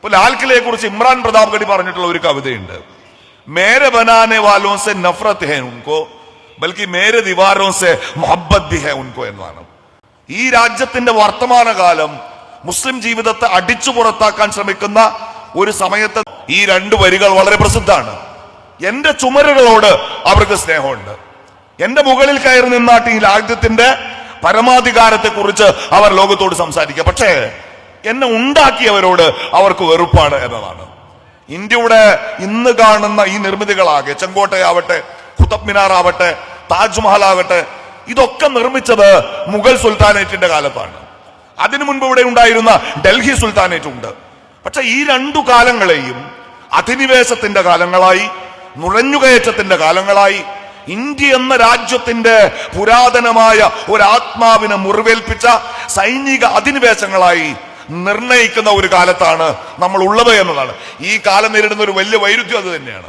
ഇപ്പൊ ലാൽ കിലയെ കുറിച്ച് ഇമ്രാൻ പ്രതാപ്ഗഡി പറഞ്ഞിട്ടുള്ള ഒരു കവിതയുണ്ട്. മേരെ ബനാനെ വാലോं से नफरत है उनको ബൽക്കി മേരെ ദീവാരോं से मोहब्बत भी है उनको എന്നാണ്. ഈ രാജ്യത്തിന്റെ വർത്തമാനകാലം മുസ്ലിം ജീവിതത്തെ അടിച്ചു പുറത്താക്കാൻ ശ്രമിക്കുന്ന ഒരു സമയത്ത് ഈ രണ്ട് വരികൾ വളരെ പ്രസിദ്ധമാണ്. എന്റെ ചുമരുകളോട് അവർക്ക് സ്നേഹമുണ്ട്. എന്റെ മുകളിൽ കയറി നിന്നാട്ട് ഈ രാജ്യത്തിന്റെ പരമാധികാരത്തെ കുറിച്ച് അവർ ലോകത്തോട് സംസാരിക്കുക. പക്ഷേ എന്നെ ഉണ്ടാക്കിയവരോട് അവർക്ക് വെറുപ്പാണ് എന്നതാണ്. ഇന്ത്യയുടെ ഇന്ന് കാണുന്ന ഈ നിർമ്മിതികളാകെ, ചെങ്കോട്ടയാവട്ടെ, കുത്തബ് മിനാർ ആവട്ടെ, താജ്മഹൽ ആവട്ടെ, ഇതൊക്കെ നിർമ്മിച്ചത് മുഗൾ സുൽത്താനേറ്റിന്റെ കാലത്താണ്. അതിനു മുൻപ് ഇവിടെ ഉണ്ടായിരുന്ന ഡൽഹി സുൽത്താനേറ്റ് ഉണ്ട്. പക്ഷെ ഈ രണ്ടു കാലങ്ങളെയും അധിനിവേശത്തിന്റെ കാലങ്ങളായി, നുഴഞ്ഞുകയറ്റത്തിന്റെ കാലങ്ങളായി, ഇന്ത്യ എന്ന രാജ്യത്തിന്റെ പുരാതനമായ ഒരാത്മാവിനെ മുറിവേൽപ്പിച്ച സൈനിക അധിനിവേശങ്ങളായി നിർണയിക്കുന്ന ഒരു കാലത്താണ് നമ്മൾ ഉള്ളത് എന്നതാണ്. ഈ കാലം നേരിടുന്ന ഒരു വലിയ വൈരുദ്ധ്യം അത് തന്നെയാണ്.